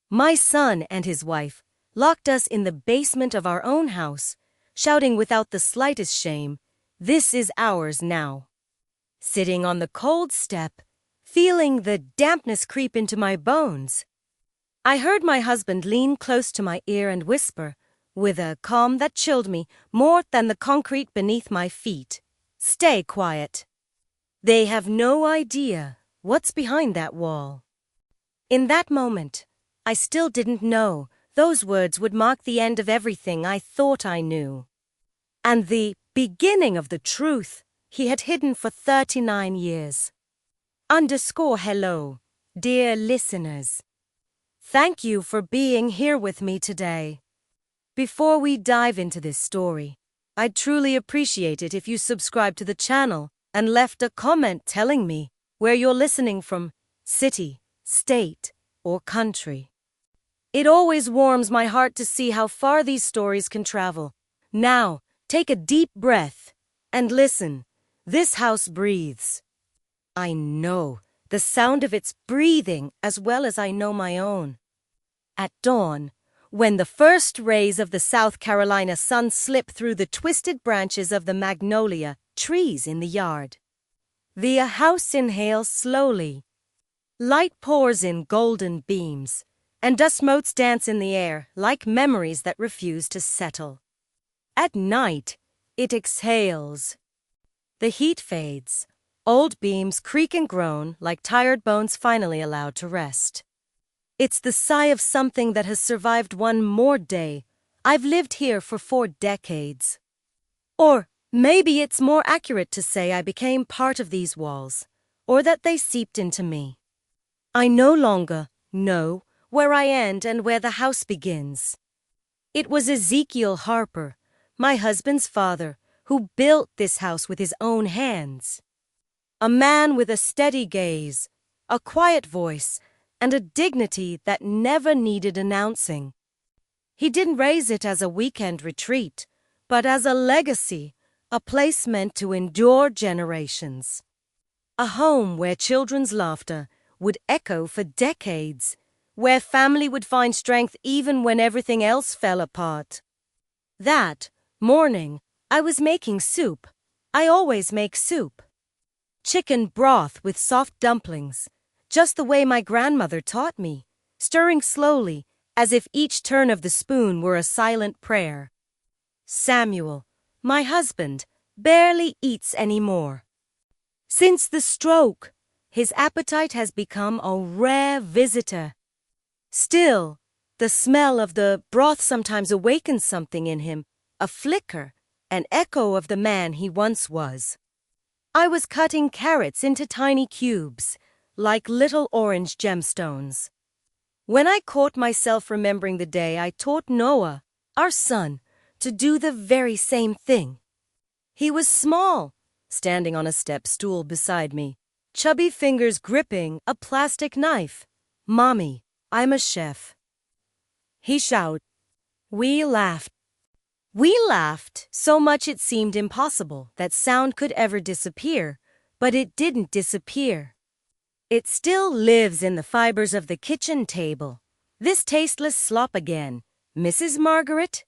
My son and his wife locked us in the basement of our own house, shouting without the slightest shame, "This is ours now." Sitting on the cold step, feeling the dampness creep into my bones, I heard my husband lean close to my ear and whisper, with a calm that chilled me more than the concrete beneath my feet, "Stay quiet. They have no idea what's behind that wall." In that moment, I still didn't know those words would mark the end of everything I thought I knew, and the beginning of the truth he had hidden for 39 years. Hello, dear listeners. Thank you for being here with me today. Before we dive into this story, I'd truly appreciate it if you subscribed to the channel and left a comment telling me where you're listening from, city, state, or country. It always warms my heart to see how far these stories can travel. Now, take a deep breath and listen. This house breathes. I know the sound of its breathing as well as I know my own. At dawn, when the first rays of the South Carolina sun slip through the twisted branches of the magnolia trees in the yard, the house inhales slowly. Light pours in golden beams, and dust motes dance in the air like memories that refuse to settle. At night, it exhales. The heat fades. Old beams creak and groan like tired bones finally allowed to rest. It's the sigh of something that has survived one more day. I've lived here for 4 decades. Or maybe it's more accurate to say I became part of these walls, or that they seeped into me. I no longer know where I end and where the house begins. It was Ezekiel Harper, my husband's father, who built this house with his own hands. A man with a steady gaze, a quiet voice, and a dignity that never needed announcing. He didn't raise it as a weekend retreat, but as a legacy, a place meant to endure generations. A home where children's laughter would echo for decades, where family would find strength even when everything else fell apart. That morning, I was making soup. I always make soup. Chicken broth with soft dumplings, just the way my grandmother taught me, stirring slowly as if each turn of the spoon were a silent prayer. Samuel, my husband, barely eats anymore. Since the stroke, his appetite has become a rare visitor. Still, the smell of the broth sometimes awakens something in him, a flicker, an echo of the man he once was. I was cutting carrots into tiny cubes, like little orange gemstones, when I caught myself remembering the day I taught Noah, our son, to do the very same thing. He was small, standing on a step stool beside me, chubby fingers gripping a plastic knife. "Mommy, I'm a chef," he shouted. We laughed. We laughed so much it seemed impossible that sound could ever disappear, but it didn't disappear. It still lives in the fibers of the kitchen table. This tasteless slop again, Mrs. Margaret?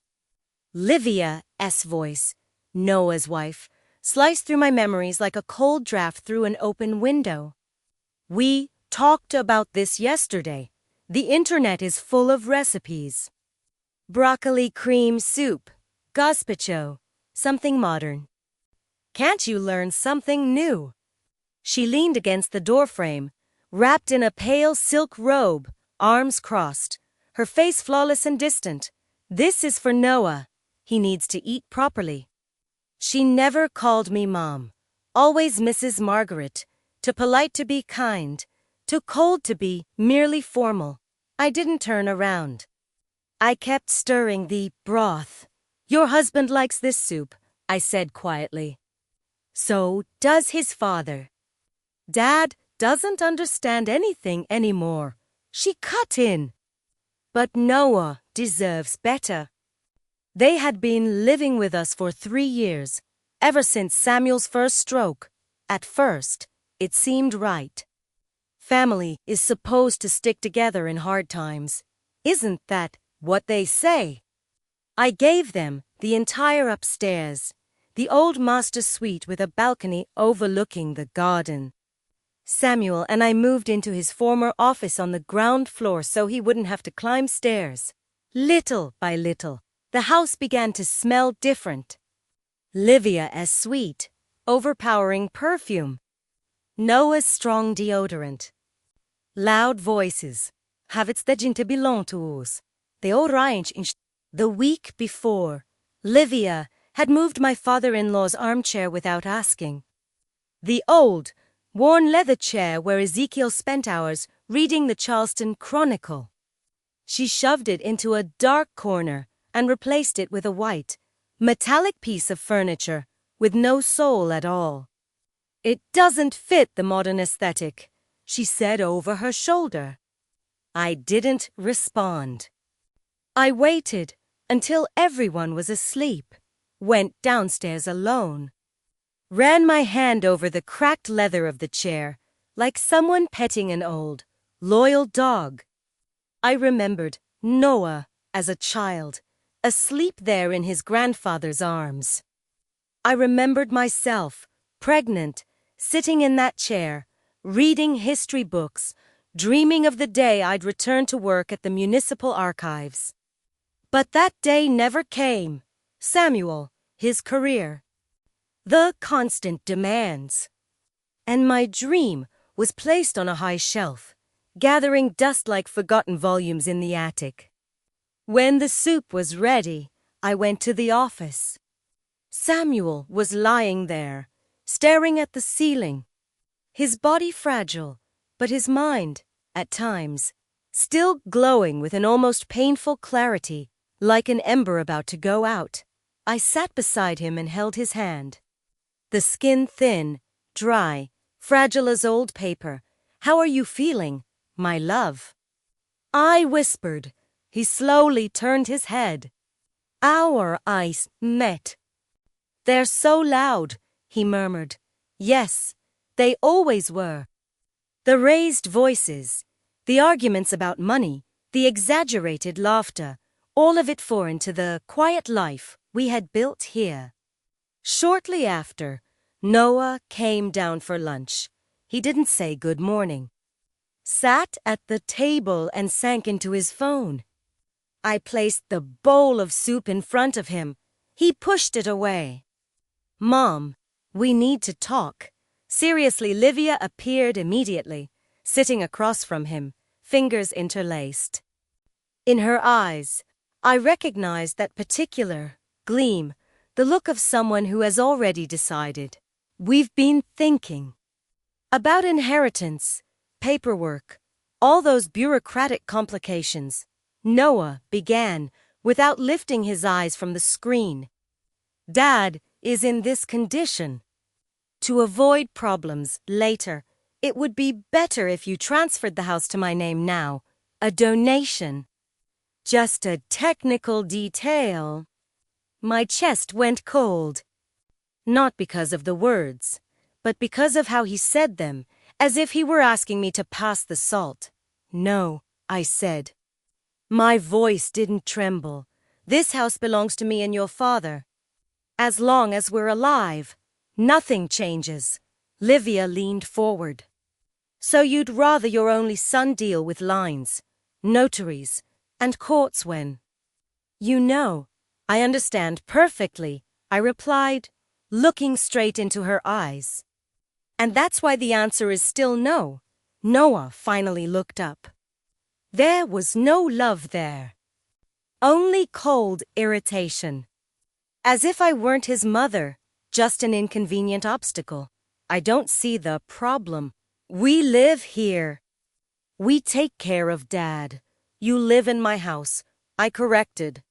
Livia's voice, Noah's wife, sliced through my memories like a cold draft through an open window. We talked about this yesterday. The internet is full of recipes. Broccoli cream soup. Gazpacho, something modern. Can't you learn something new? She leaned against the doorframe, wrapped in a pale silk robe, arms crossed, her face flawless and distant. "This is for Noah. He needs to eat properly." She never called me Mom, always Mrs. Margaret, too polite to be kind, too cold to be merely formal. I didn't turn around. I kept stirring the broth. "Your husband likes this soup," I said quietly. "So does his father." Dad doesn't understand anything anymore. She cut in. But Noah deserves better. They had been living with us for 3 years, ever since Samuel's first stroke. At first, it seemed right. Family is supposed to stick together in hard times. Isn't that what they say? I gave them the entire upstairs, the old master suite with a balcony overlooking the garden. Samuel and I moved into his former office on the ground floor so he wouldn't have to climb stairs. Little by little, the house began to smell different. Livia's sweet, overpowering perfume. Noah's strong deodorant. Loud voices. Havets det inte belong to us. The orange in. The week before, Livia had moved my father-in-law's armchair without asking. The old, worn leather chair where Ezekiel spent hours reading the Charleston Chronicle. She shoved it into a dark corner and replaced it with a white, metallic piece of furniture with no soul at all. It doesn't fit the modern aesthetic, she said over her shoulder. I didn't respond. I waited until everyone was asleep, went downstairs alone, ran my hand over the cracked leather of the chair like someone petting an old, loyal dog. I remembered Noah as a child, asleep there in his grandfather's arms. I remembered myself, pregnant, sitting in that chair, reading history books, dreaming of the day I'd return to work at the municipal archives. But that day never came. Samuel, his career, the constant demands. And my dream was placed on a high shelf, gathering dust like forgotten volumes in the attic. When the soup was ready, I went to the office. Samuel was lying there, staring at the ceiling, his body fragile, but his mind, at times, still glowing with an almost painful clarity, like an ember about to go out. I sat beside him and held his hand. The skin thin, dry, fragile as old paper. How are you feeling, my love? I whispered. He slowly turned his head. Our eyes met. They're so loud, he murmured. Yes, they always were. The raised voices, the arguments about money, the exaggerated laughter, all of it foreign to the quiet life we had built here. Shortly after, Noah came down for lunch. He didn't say good morning. Sat at the table and sank into his phone. I placed the bowl of soup in front of him. He pushed it away. Mom, we need to talk. Seriously, Livia appeared immediately, sitting across from him, fingers interlaced. In her eyes, I recognized that particular gleam, the look of someone who has already decided. We've been thinking about inheritance, paperwork, all those bureaucratic complications. Noah began without lifting his eyes from the screen. Dad is in this condition. To avoid problems later, it would be better if you transferred the house to my name now. A donation. Just a technical detail. My chest went cold. Not because of the words, but because of how he said them, as if he were asking me to pass the salt. No, I said. My voice didn't tremble. This house belongs to me and your father. As long as we're alive, nothing changes. Livia leaned forward. So you'd rather your only son deal with lines, notaries, and courts when? You know, I understand perfectly, I replied, looking straight into her eyes. And that's why the answer is still no. Noah finally looked up. There was no love there. Only cold irritation. As if I weren't his mother, just an inconvenient obstacle. I don't see the problem. We live here. We take care of Dad. You live in my house, I corrected.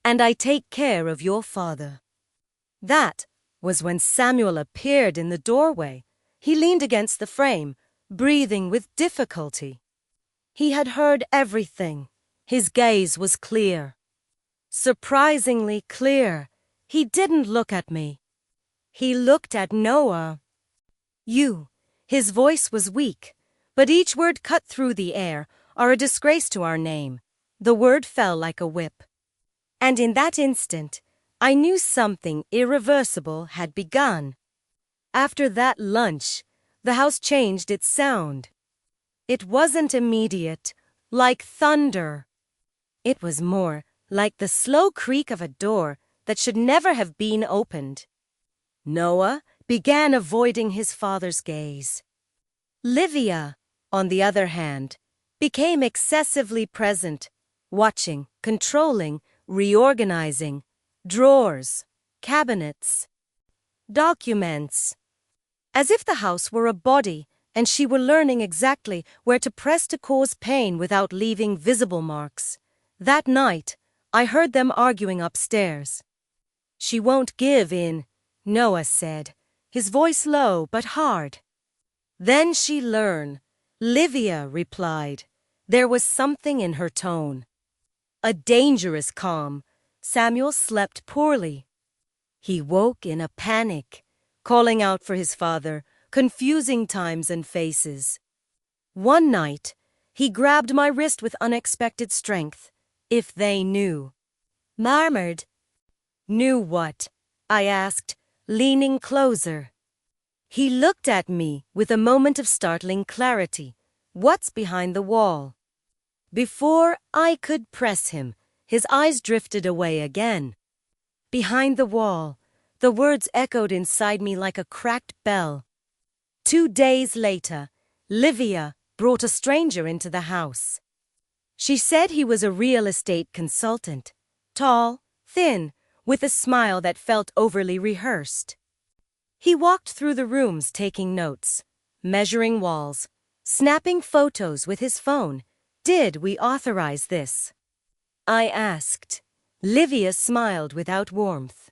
And I take care of your father. That was when Samuel appeared in the doorway. He leaned against the frame, breathing with difficulty. He had heard everything. His gaze was clear. Surprisingly clear. He didn't look at me. He looked at Noah. You. His voice was weak, but each word cut through the air, are a disgrace to our name. The word fell like a whip. And in that instant, I knew something irreversible had begun. After that lunch, the house changed its sound. It wasn't immediate, like thunder. It was more like the slow creak of a door that should never have been opened. Noah began avoiding his father's gaze. Livia, on the other hand, became excessively present, watching, controlling, reorganizing, drawers, cabinets, documents. As if the house were a body and she were learning exactly where to press to cause pain without leaving visible marks. That night, I heard them arguing upstairs. "She won't give in," Noah said, his voice low but hard. "Then she learn," Livia replied. There was something in her tone. A dangerous calm. Samuel slept poorly. He woke in a panic, calling out for his father, confusing times and faces. One night, he grabbed my wrist with unexpected strength. "If they knew," murmured. "Knew what?" I asked, leaning closer. He looked at me with a moment of startling clarity. "What's behind the wall?" Before I could press him, his eyes drifted away again. Behind the wall, the words echoed inside me like a cracked bell. 2 days later, Livia brought a stranger into the house. She said he was a real estate consultant, tall, thin, with a smile that felt overly rehearsed. He walked through the rooms taking notes, measuring walls, snapping photos with his phone. "Did we authorize this?" I asked. Livia smiled without warmth.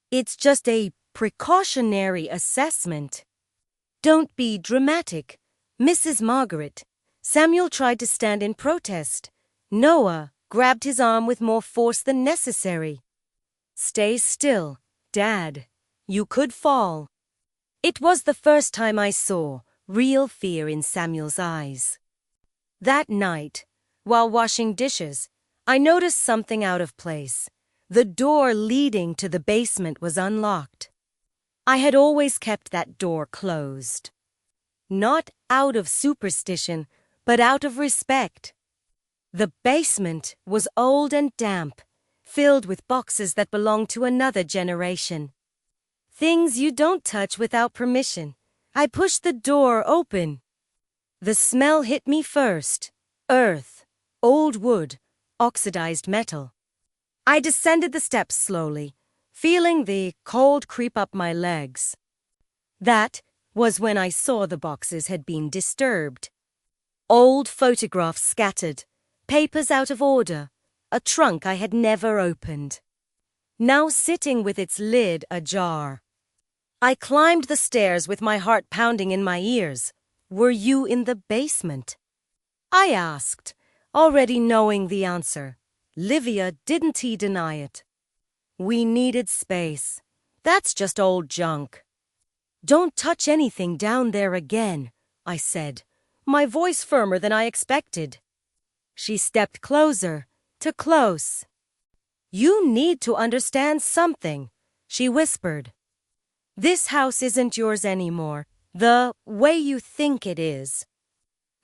"It's just a precautionary assessment." "Don't be dramatic, Mrs. Margaret." Samuel tried to stand in protest. Noah grabbed his arm with more force than necessary. "Stay still, Dad. You could fall." It was the first time I saw real fear in Samuel's eyes. That night, while washing dishes, I noticed something out of place. The door leading to the basement was unlocked. I had always kept that door closed. Not out of superstition, but out of respect. The basement was old and damp, filled with boxes that belonged to another generation. Things you don't touch without permission. I pushed the door open. The smell hit me first. Earth, old wood, oxidized metal. I descended the steps slowly, feeling the cold creep up my legs. That was when I saw the boxes had been disturbed. Old photographs scattered, papers out of order, a trunk I had never opened. Now sitting with its lid ajar. I climbed the stairs with my heart pounding in my ears. "Were you in the basement?" I asked, already knowing the answer. Livia didn't deny it. "We needed space. That's just old junk." "Don't touch anything down there again," I said, my voice firmer than I expected. She stepped closer, too close. "You need to understand something," she whispered. "This house isn't yours anymore, the way you think it is."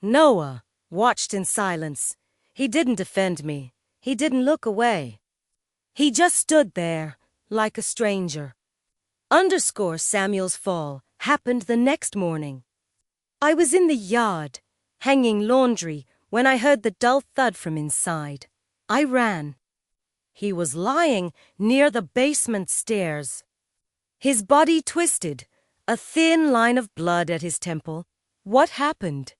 Noah watched in silence. He didn't defend me. He didn't look away. He just stood there, like a stranger. Samuel's fall happened the next morning. I was in the yard, hanging laundry, when I heard the dull thud from inside. I ran. He was lying near the basement stairs. His body twisted, a thin line of blood at his temple. "What happened?"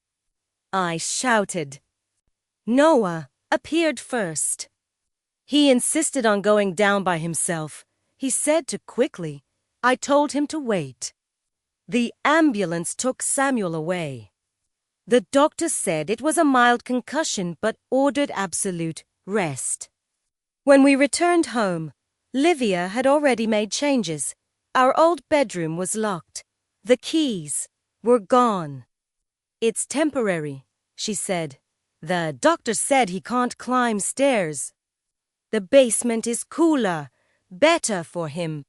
I shouted. Noah appeared first. He insisted on going down by himself. He said too quickly. I told him to wait. The ambulance took Samuel away. The doctor said it was a mild concussion but ordered absolute rest. When we returned home, Livia had already made changes. Our old bedroom was locked. The keys were gone. "It's temporary," she said. The doctor said he can't climb stairs. The basement is cooler, better for him.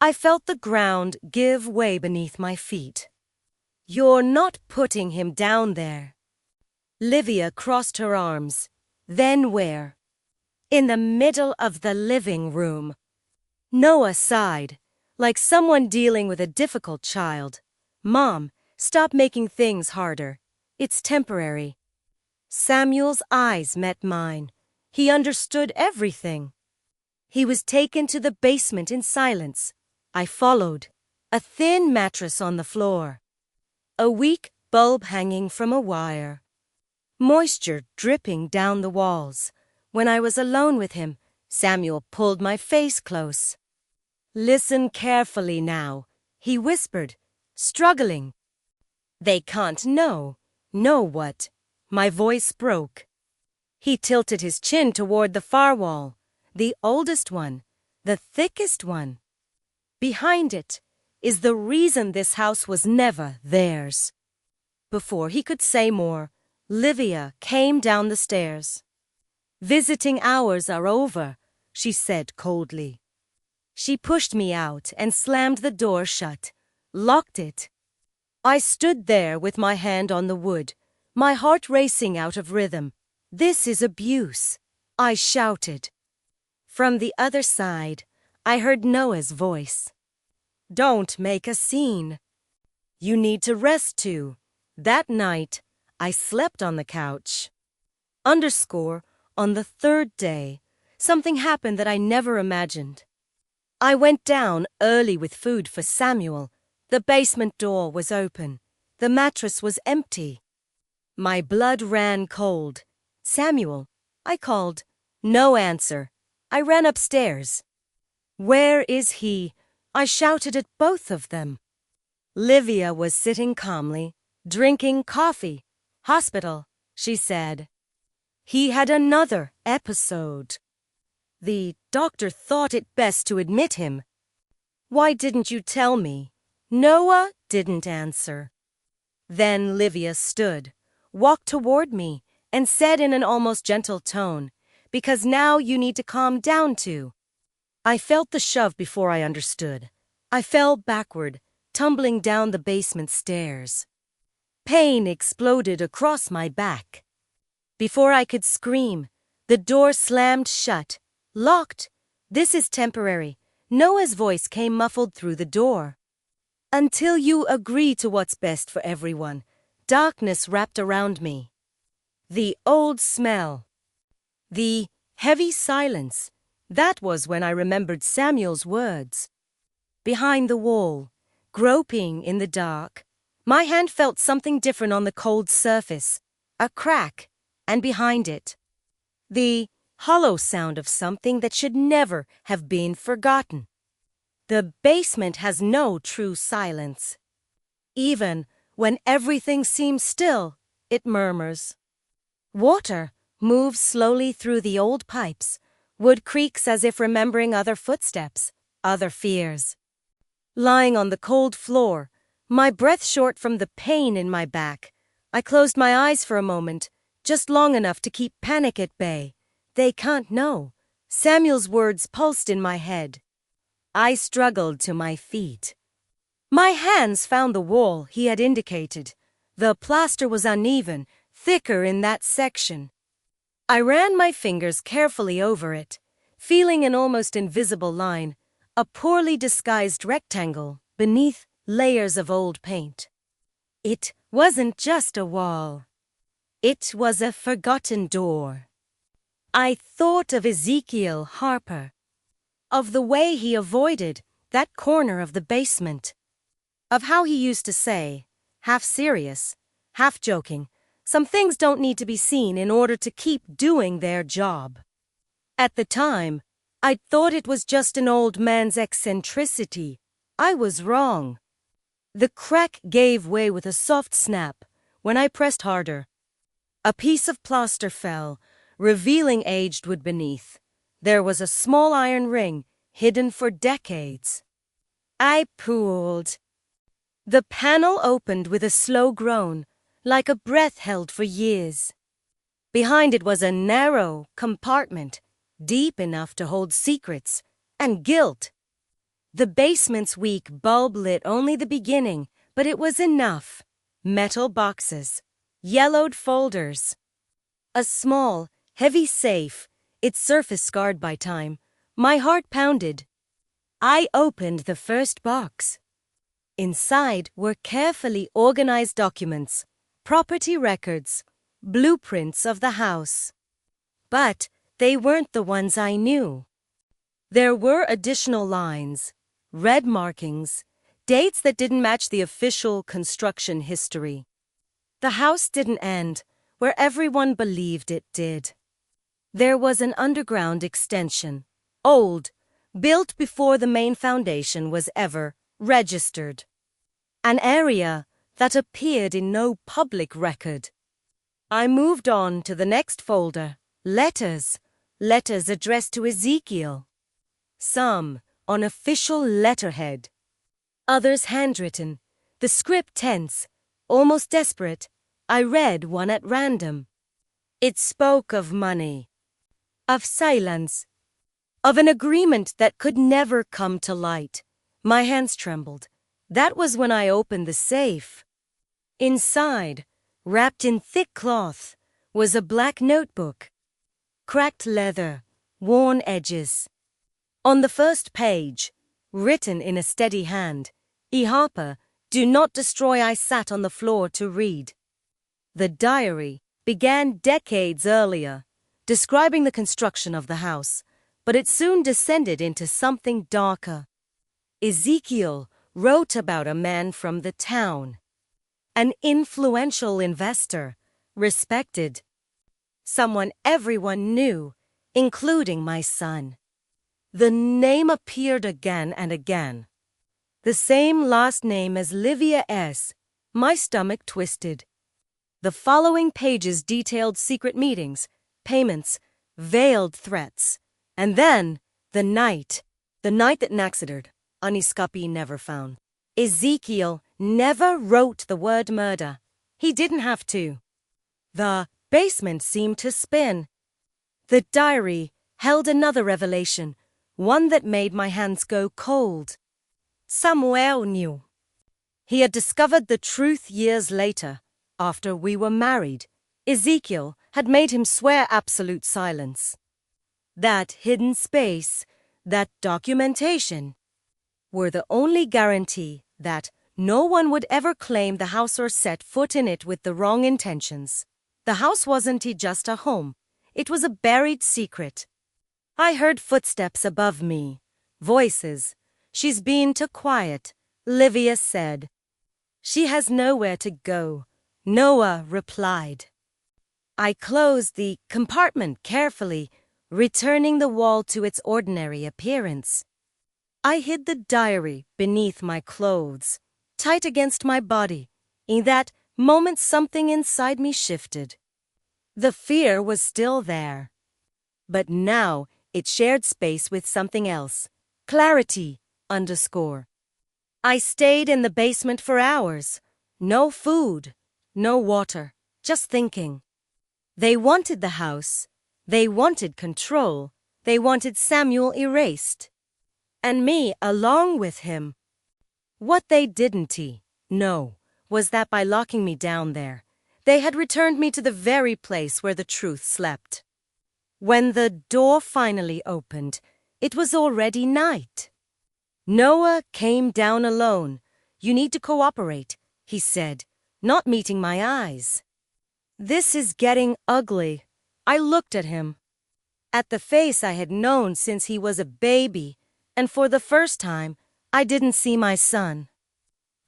I felt the ground give way beneath my feet. You're not putting him down there. Livia crossed her arms. Then where? In the middle of the living room. Noah sighed, like someone dealing with a difficult child. Mom, stop making things harder. It's temporary. Samuel's eyes met mine. He understood everything. He was taken to the basement in silence. I followed. A thin mattress on the floor. A weak bulb hanging from a wire. Moisture dripping down the walls. When I was alone with him, Samuel pulled my face close. Listen carefully now, he whispered, struggling. They can't know. Know what? My voice broke. He tilted his chin toward the far wall, the oldest one, the thickest one. Behind it is the reason this house was never theirs. Before he could say more, Livia came down the stairs. Visiting hours are over, she said coldly. She pushed me out and slammed the door shut, locked it. I stood there with my hand on the wood, my heart racing out of rhythm. This is abuse, I shouted. From the other side, I heard Noah's voice. Don't make a scene. You need to rest too. That night, I slept on the couch. On the third day, something happened that I never imagined. I went down early with food for Samuel. The basement door was open. The mattress was empty. My blood ran cold. Samuel, I called. No answer. I ran upstairs. Where is he? I shouted at both of them. Livia was sitting calmly, drinking coffee. Hospital, she said. He had another episode. The doctor thought it best to admit him. Why didn't you tell me? Noah didn't answer. Then Livia stood, walked toward me, and said in an almost gentle tone, because now you need to calm down too. I felt the shove before I understood. I fell backward, tumbling down the basement stairs. Pain exploded across my back. Before I could scream, the door slammed shut. Locked. This is temporary. Noah's voice came muffled through the door. Until you agree to what's best for everyone, darkness wrapped around me. The old smell. The heavy silence. That was when I remembered Samuel's words. Behind the wall, groping in the dark, my hand felt something different on the cold surface. A crack, and behind it, the hollow sound of something that should never have been forgotten. The basement has no true silence. Even when everything seems still, it murmurs. Water moves slowly through the old pipes. Wood creaks as if remembering other footsteps, other fears. Lying on the cold floor, my breath short from the pain in my back, I closed my eyes for a moment, just long enough to keep panic at bay. They can't know. Samuel's words pulsed in my head. I struggled to my feet. My hands found the wall he had indicated. The plaster was uneven, thicker in that section. I ran my fingers carefully over it, feeling an almost invisible line, a poorly disguised rectangle beneath layers of old paint. It wasn't just a wall. It was a forgotten door. I thought of Ezekiel Harper, of the way he avoided that corner of the basement, of how he used to say, half serious, half joking, some things don't need to be seen in order to keep doing their job. At the time, I'd thought it was just an old man's eccentricity. I was wrong. The crack gave way with a soft snap when I pressed harder. A piece of plaster fell, revealing aged wood beneath. There was a small iron ring, hidden for decades. I pulled. The panel opened with a slow groan, like a breath held for years. Behind it was a narrow compartment, deep enough to hold secrets and guilt. The basement's weak bulb lit only the beginning, but it was enough. Metal boxes, yellowed folders, a small, heavy safe, its surface scarred by time. My heart pounded. I opened the first box. Inside were carefully organized documents, property records, blueprints of the house. But they weren't the ones I knew. There were additional lines, red markings, dates that didn't match the official construction history. The house didn't end where everyone believed it did. There was an underground extension, old, built before the main foundation was ever registered. An area that appeared in no public record. I moved on to the next folder. Letters addressed to Ezekiel. Some on official letterhead. Others handwritten, the script tense, almost desperate. I read one at random. It spoke of money, of silence, of an agreement that could never come to light. My hands trembled. That was when I opened the safe. Inside, wrapped in thick cloth, was a black notebook. Cracked leather, worn edges. On the first page, written in a steady hand, E. Harper, do not destroy. I sat on the floor to read. The diary began decades earlier, describing the construction of the house, but it soon descended into something darker. Ezekiel wrote about a man from the town, an influential investor, respected, someone everyone knew, including my son. The name appeared again and again. The same last name as Livia S. My stomach twisted. The following pages detailed secret meetings, payments, veiled threats. And then, the night that Naxidard, Aniskapi never found. Ezekiel never wrote the word murder. He didn't have to. The basement seemed to spin. The diary held another revelation, one that made my hands go cold. Samuel knew. He had discovered the truth years later, after we were married. Ezekiel had made him swear absolute silence. That hidden space, that documentation, were the only guarantee that no one would ever claim the house or set foot in it with the wrong intentions. The house wasn't just a home. It was a buried secret. I heard footsteps above me, voices. She's been too quiet, Livia said. She has nowhere to go, Noah replied. I closed the compartment carefully, returning the wall to its ordinary appearance. I hid the diary beneath my clothes, tight against my body. In that moment, something inside me shifted. The fear was still there, but now it shared space with something else. Clarity, _ I stayed in the basement for hours. No food, no water, just thinking. They wanted the house. They wanted control. They wanted Samuel erased. And me along with him. What they didn't know was that by locking me down there, they had returned me to the very place where the truth slept. When the door finally opened, it was already night. Noah came down alone. You need to cooperate, he said, not meeting my eyes. This is getting ugly. I looked at him. At the face I had known since he was a baby, and for the first time, I didn't see my son.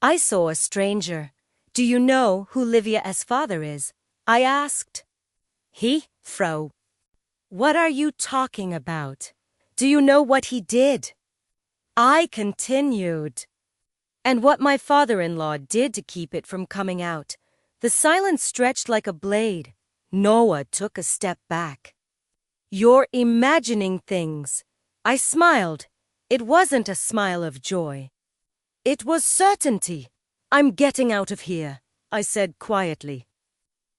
I saw a stranger. Do you know who Livia's father is? I asked. He, Fro. What are you talking about? Do you know what he did? I continued. And what my father-in-law did to keep it from coming out. The silence stretched like a blade. Noah took a step back. You're imagining things. I smiled. It wasn't a smile of joy. It was certainty. I'm getting out of here, I said quietly.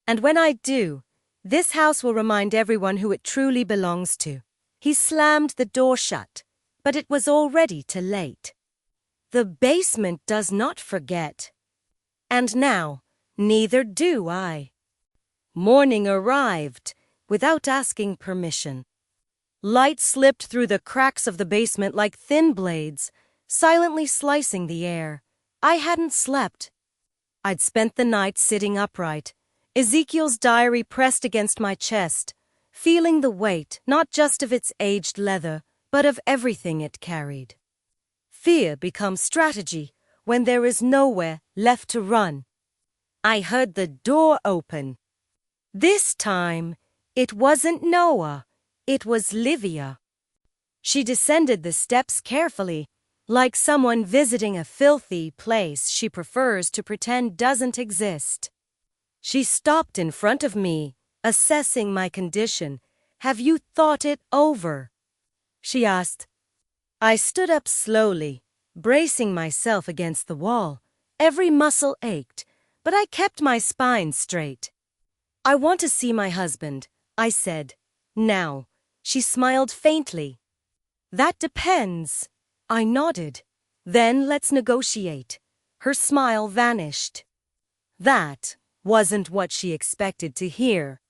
And when I do, This house will remind everyone who it truly belongs to. He slammed the door shut, but it was already too late. The basement does not forget. And now, neither do I. Morning arrived, without asking permission. Light slipped through the cracks of the basement like thin blades, silently slicing the air. I hadn't slept. I'd spent the night sitting upright, Ezekiel's diary pressed against my chest, feeling the weight not just of its aged leather, but of everything it carried. Fear becomes strategy when there is nowhere left to run. I heard the door open. This time, it wasn't Noah, it was Livia. She descended the steps carefully, like someone visiting a filthy place she prefers to pretend doesn't exist. She stopped in front of me, assessing my condition. "Have you thought it over?" she asked. I stood up slowly, bracing myself against the wall. Every muscle ached, but I kept my spine straight. "I want to see my husband," I said. "Now." She smiled faintly. "That depends." I nodded. "Then let's negotiate." Her smile vanished. That wasn't what she expected to hear.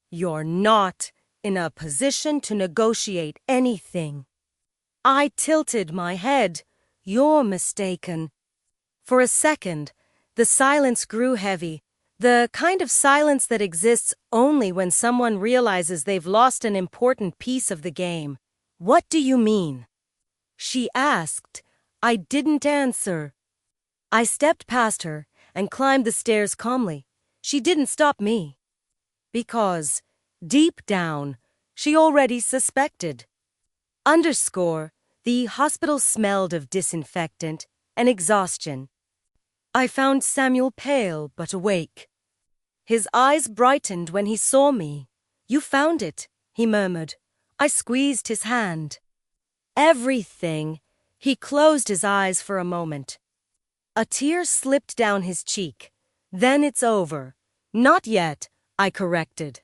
"You're not in a position to negotiate anything." I tilted my head. "You're mistaken." For a second, the silence grew heavy, the kind of silence that exists only when someone realizes they've lost an important piece of the game. "What do you mean?" she asked. I didn't answer. I stepped past her and climbed the stairs calmly. She didn't stop me. Because, deep down, she already suspected. The hospital smelled of disinfectant and exhaustion. I found Samuel pale but awake. His eyes brightened when he saw me. "You found it," he murmured. I squeezed his hand. "Everything." He closed his eyes for a moment. A tear slipped down his cheek. "Then it's over." "Not yet," I corrected.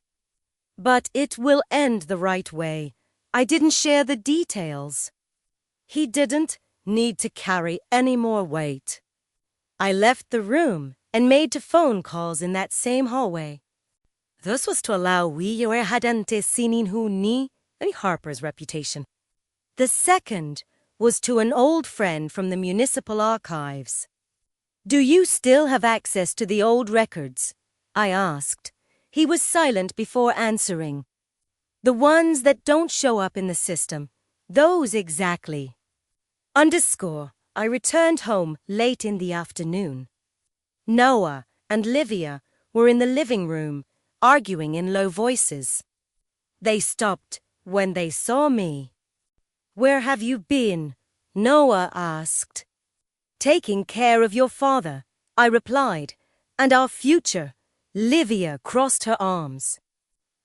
"But it will end the right way." I didn't share the details. He didn't need to carry any more weight. I left the room and made 2 phone calls in that same hallway. This was to allow we or hadante sinin hu ni any Harper's reputation. The second was to an old friend from the municipal archives. "Do you still have access to the old records?" I asked. He was silent before answering. "The ones that don't show up in the system. Those exactly." I returned home late in the afternoon. Noah and Livia were in the living room, arguing in low voices. They stopped when they saw me. "Where have you been?" Noah asked. "Taking care of your father," I replied. "And our future." Livia crossed her arms.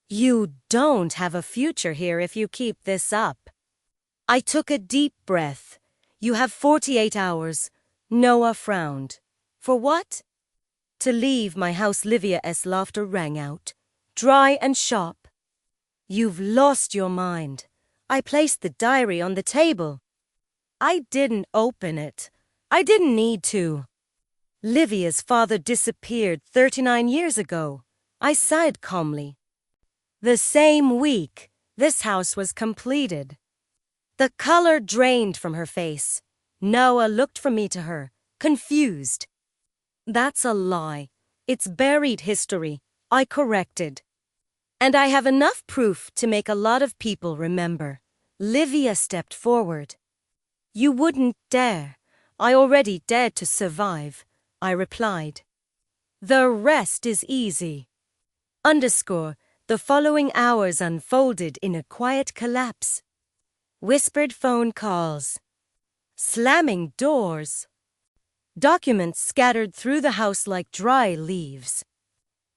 "You don't have a future here if you keep this up." I took a deep breath. "You have 48 hours. Noah frowned. "For what?" "To leave my house." Livia's laughter rang out, dry and sharp. "You've lost your mind." I placed the diary on the table. I didn't open it. I didn't need to. Livia's father disappeared 39 years ago. I sighed calmly. The same week, this house was completed. The color drained from her face. Noah looked from me to her, confused. "That's a lie. It's buried history," I corrected. "And I have enough proof to make a lot of people remember." Livia stepped forward. "You wouldn't dare." "I already dared to survive," I replied. "The rest is easy." The following hours unfolded in a quiet collapse. Whispered phone calls. Slamming doors. Documents scattered through the house like dry leaves.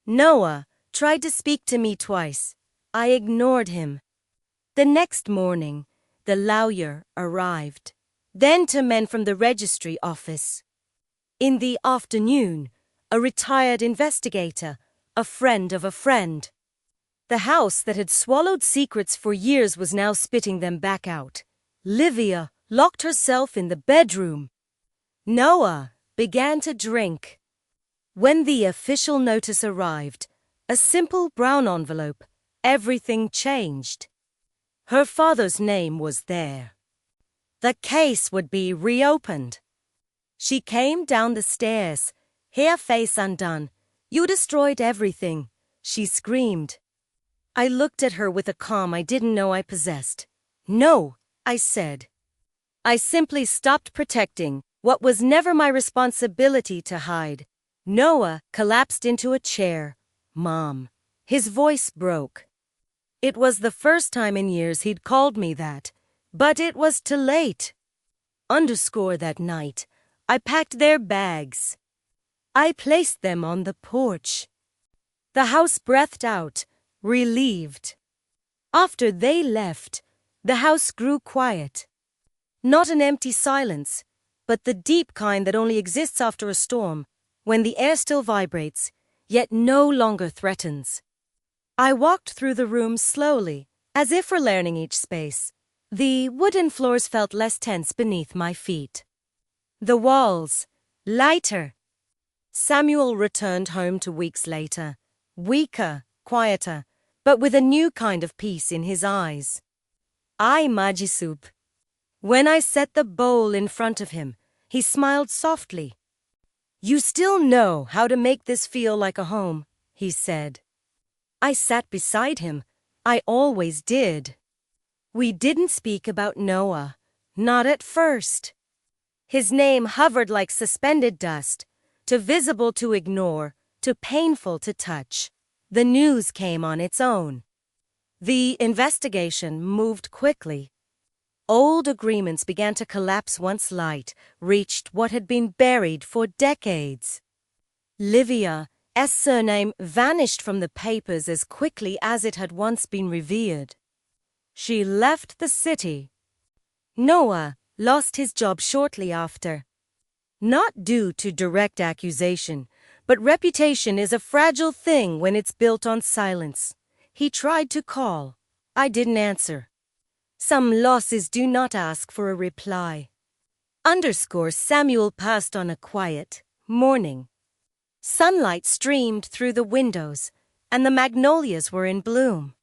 Noah tried to speak to me twice. I ignored him. The next morning, the lawyer arrived. Then 2 men from the registry office. In the afternoon, a retired investigator, a friend of a friend. The house that had swallowed secrets for years was now spitting them back out. Livia locked herself in the bedroom. Noah began to drink. When the official notice arrived, a simple brown envelope, everything changed. Her father's name was there. The case would be reopened. She came down the stairs, hair face undone. "You destroyed everything," she screamed. I looked at her with a calm I didn't know I possessed. "No," I said. I simply stopped protecting what was never my responsibility to hide. Noah collapsed into a chair. "Mom." His voice broke. It was the first time in years he'd called me that, but it was too late. That night, I packed their bags. I placed them on the porch. The house breathed out, relieved. After they left, the house grew quiet. Not an empty silence, but the deep kind that only exists after a storm, when the air still vibrates, yet no longer threatens. I walked through the room slowly, as if relearning each space. The wooden floors felt less tense beneath my feet. The walls, lighter. Samuel returned home 2 weeks later, weaker, quieter, but with a new kind of peace in his eyes. "Ai, Majisup." When I set the bowl in front of him, he smiled softly. "You still know how to make this feel like a home," he said. I sat beside him. I always did. We didn't speak about Noah, not at first. His name hovered like suspended dust, too visible to ignore, too painful to touch. The news came on its own. The investigation moved quickly. Old agreements began to collapse once light reached what had been buried for decades. Livia's surname vanished from the papers as quickly as it had once been revered. She left the city. Noah lost his job shortly after. Not due to direct accusation, but reputation is a fragile thing when it's built on silence. He tried to call. I didn't answer. Some losses do not ask for a reply. Samuel passed on a quiet morning. Sunlight streamed through the windows, and the magnolias were in bloom.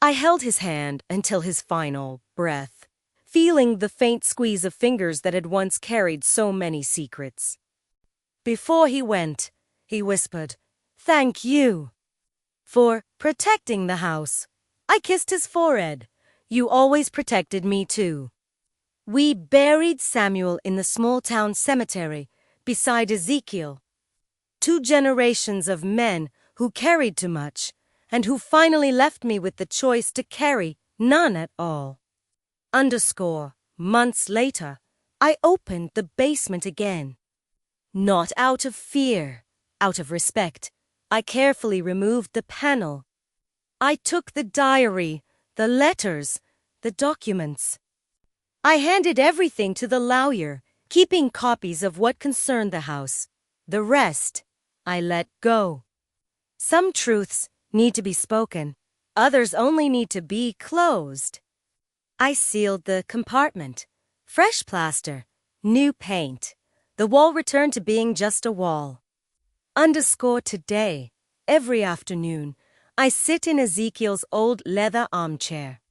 I held his hand until his final breath, feeling the faint squeeze of fingers that had once carried so many secrets. Before he went, he whispered, "Thank you for protecting the house." I kissed his forehead. "You always protected me too." We buried Samuel in the small-town cemetery beside Ezekiel. 2 generations of men who carried too much and who finally left me with the choice to carry none at all. Months later, I opened the basement again. Not out of fear, out of respect. I carefully removed the panel. I took the diary, the letters, the documents. I handed everything to the lawyer, keeping copies of what concerned the house. The rest, I let go. Some truths need to be spoken. Others only need to be closed. I sealed the compartment. Fresh plaster, new paint. The wall returned to being just a wall. Today, every afternoon, I sit in Ezekiel's old leather armchair.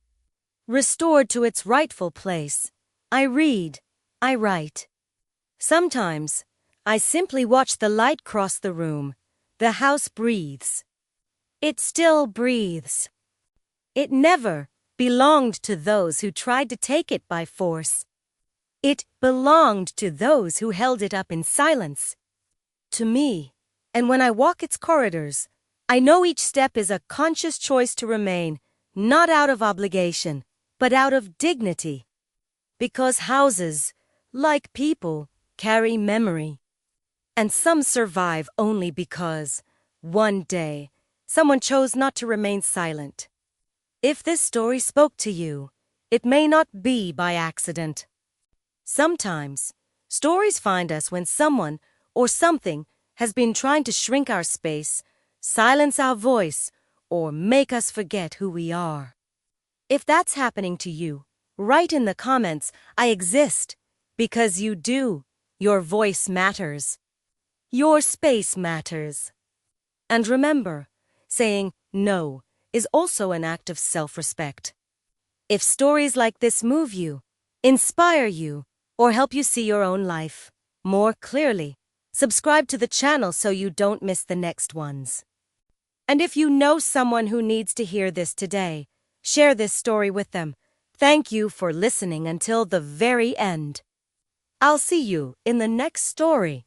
Restored to its rightful place, I read, I write. Sometimes, I simply watch the light cross the room. The house breathes. It still breathes. It never belonged to those who tried to take it by force. It belonged to those who held it up in silence. To me, and when I walk its corridors, I know each step is a conscious choice to remain, not out of obligation, but out of dignity. Because houses, like people, carry memory. And some survive only because, one day, someone chose not to remain silent. If this story spoke to you, it may not be by accident. Sometimes, stories find us when someone or something has been trying to shrink our space, silence our voice, or make us forget who we are. If that's happening to you, write in the comments, "I exist," because you do. Your voice matters. Your space matters. And remember, saying no is also an act of self-respect. If stories like this move you, inspire you, or help you see your own life more clearly, subscribe to the channel so you don't miss the next ones. And if you know someone who needs to hear this today, share this story with them. Thank you for listening until the very end. I'll see you in the next story.